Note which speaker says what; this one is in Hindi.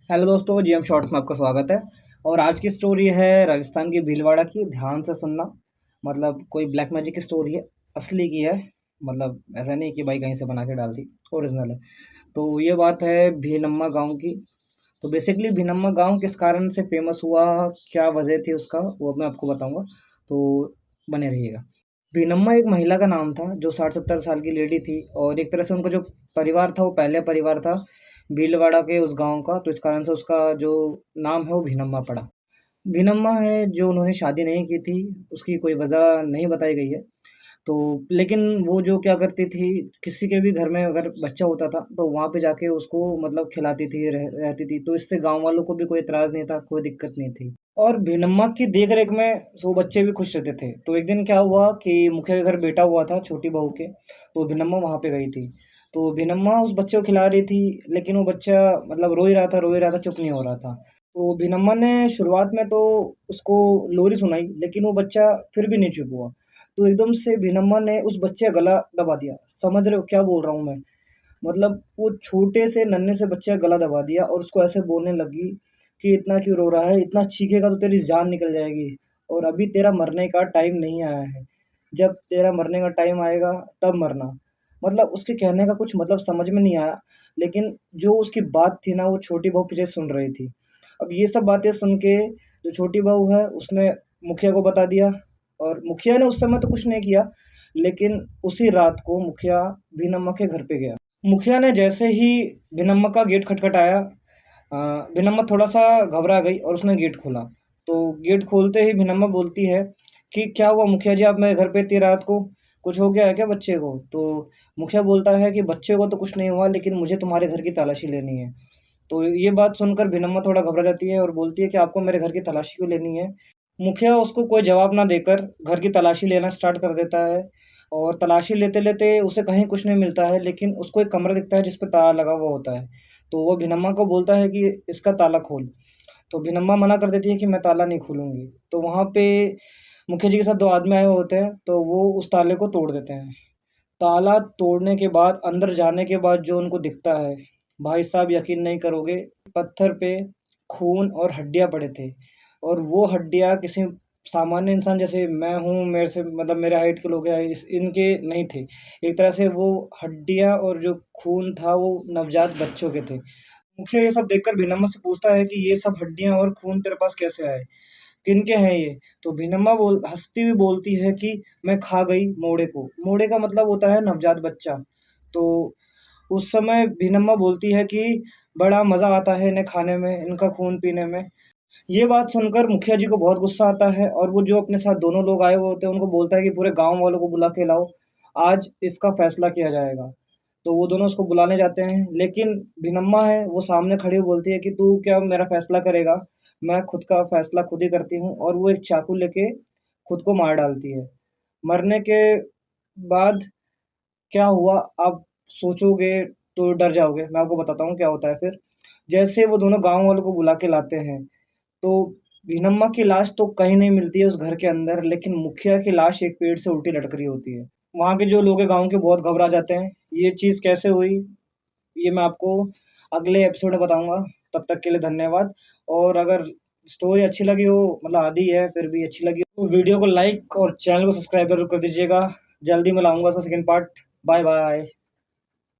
Speaker 1: हेलो दोस्तों, जीएम शॉर्ट्स में आपका स्वागत है। और आज की स्टोरी है राजस्थान की भीलवाड़ा की। ध्यान से सुनना। मतलब कोई ब्लैक मैजिक की स्टोरी है, असली की है। मतलब ऐसा नहीं कि भाई कहीं से बना के डाल दी, ओरिजिनल है। तो ये बात है भीनम्मा गांव की। तो बेसिकली भीनम्मा गांव किस कारण से फेमस हुआ, क्या वजह थी उसका, वो मैं आपको बताऊंगा। तो बने रहिएगा। भीनम्मा एक महिला का नाम था जो 60-70 साल की लेडी थी, और एक तरह से उनका जो परिवार था वो पहले परिवार था भीलवाड़ा के उस गांव का। तो इस कारण से उसका जो नाम है वो भीनम्मा पड़ा। भीनम्मा है जो उन्होंने शादी नहीं की थी, उसकी कोई वजह नहीं बताई गई है। तो लेकिन वो जो क्या करती थी, किसी के भी घर में अगर बच्चा होता था तो वहाँ पे जाके उसको मतलब खिलाती थी, रहती थी। तो इससे गाँव वालों को भी कोई इतराज़ नहीं था, कोई दिक्कत नहीं थी। और भीनम्मा की देख-रेख में वो बच्चे भी खुश रहते थे। तो एक दिन क्या हुआ कि मुखिया के घर बेटा हुआ था छोटी बहू के, तो भीनम्मा वहाँ पे गई थी। तो भीनम्मा उस बच्चे को खिला रही थी, लेकिन वो बच्चा मतलब रो ही रहा था, चुप नहीं हो रहा था। तो भीनम्मा ने शुरुआत में तो उसको लोरी सुनाई, लेकिन वो बच्चा फिर भी नहीं चुप हुआ। तो एकदम से भीनम्मा ने उस बच्चे का गला दबा दिया। समझ रहे हो क्या बोल रहा हूँ मैं? मतलब वो छोटे से नन्हे से बच्चे का गला दबा दिया और उसको ऐसे बोलने लगी कि इतना क्यों रो रहा है? इतना चीखेगा तो तेरी जान निकल जाएगी, और अभी तेरा मरने का टाइम नहीं आया है। जब तेरा मरने का टाइम आएगा तब मरना। मतलब उसके कहने का कुछ मतलब समझ में नहीं आया, लेकिन जो उसकी बात थी ना वो छोटी बहू पीछे सुन रही थी। अब ये सब बातें सुन के जो छोटी बहू है उसने मुखिया को बता दिया, और मुखिया ने उस समय तो कुछ नहीं किया, लेकिन उसी रात को मुखिया भीनम्मा के घर पे गया। मुखिया ने जैसे ही भीनम्मा का गेट खटखटाया, भीनम्मा थोड़ा-सा घबरा गई और उसने गेट खोला। तो गेट खोलते ही भीनम्मा बोलती है कि क्या हुआ मुखिया जी, आप मेरे घर पे इतनी रात को? कुछ हो गया है क्या बच्चे को? तो मुखिया बोलता है कि बच्चे को तो कुछ नहीं हुआ, लेकिन मुझे तुम्हारे घर की तलाशी लेनी है। तो ये बात सुनकर भीनम्मा थोड़ा घबरा जाती है और बोलती है कि आपको मेरे घर की तलाशी क्यों लेनी है? मुखिया उसको कोई जवाब ना देकर घर की तलाशी लेना स्टार्ट कर देता है, और तलाशी लेते-लेते उसे कहीं कुछ नहीं मिलता है, लेकिन उसको एक कमरा दिखता है जिस पे ताला लगा हुआ होता है। तो वो भीनम्मा को बोलता है कि इसका ताला खोल। तो भीनम्मा मना कर देती है कि मैं ताला नहीं खोलूँगी। तो वहाँ पे मुखिया जी के साथ 2 आदमी आए हुए होते हैं, तो वो उस ताले को तोड़ देते हैं। ताला तोड़ने के बाद अंदर जाने के बाद जो उनको दिखता है, भाई साहब यकीन नहीं करोगे, पत्थर पे खून और हड्डियाँ पड़े थे। और वो हड्डियाँ किसी सामान्य इंसान जैसे मैं हूँ, मेरे से मतलब मेरे हाइट के लोग हैं, इस इनके नहीं थे। एक तरह से वो हड्डियाँ और जो खून था वो नवजात बच्चों के थे। मुखिया ये सब देखकर भीनम्मा से पूछता है कि ये सब हड्डियाँ और खून तेरे पास कैसे आए? किनके हैं ये? तो भीनम्मा हँसती हुई बोलती है कि मैं खा गई मोड़े को। मोड़े का मतलब होता है नवजात बच्चा। तो उस समय भीनम्मा बोलती है कि बड़ा मज़ा आता है इन्हें खाने में, इनका खून पीने में। ये बात सुनकर मुखिया जी को बहुत गुस्सा आता है, और वो जो अपने साथ दोनों लोग आए हुए होते हैं उनको बोलता है कि पूरे गाँव वालों को बुला के लाओ, आज इसका फैसला किया जाएगा। तो वो दोनों उसको बुलाने जाते हैं, लेकिन भीनम्मा है वो सामने खड़ी हुई बोलती है कि तू क्या मेरा फैसला करेगा? मैं खुद का फैसला खुद ही करती हूँ, और वो एक चाकू लेके खुद को मार डालती है। मरने के बाद क्या हुआ आप सोचोगे तो डर जाओगे। मैं आपको बताता हूँ क्या होता है फिर। जैसे वो दोनों गाँव वालों को बुला के लाते हैं, तो भीनम्मा की लाश तो कहीं नहीं मिलती है उस घर के अंदर, लेकिन मुखिया की लाश एक पेड़ से उल्टी लटक रही होती है। वहाँ के जो लोग हैं गाँव के बहुत घबरा जाते हैं। ये चीज़ कैसे हुई, ये मैं आपको अगले एपिसोड में बताऊँगा। तब तक के लिए धन्यवाद। और अगर स्टोरी अच्छी लगी हो, मतलब आधी है फिर भी अच्छी लगी हो, तो वीडियो को लाइक और चैनल को सब्सक्राइब ज़रूर कर दीजिएगा। जल्दी मैं लाऊँगा उसका सेकंड पार्ट। Bye bye.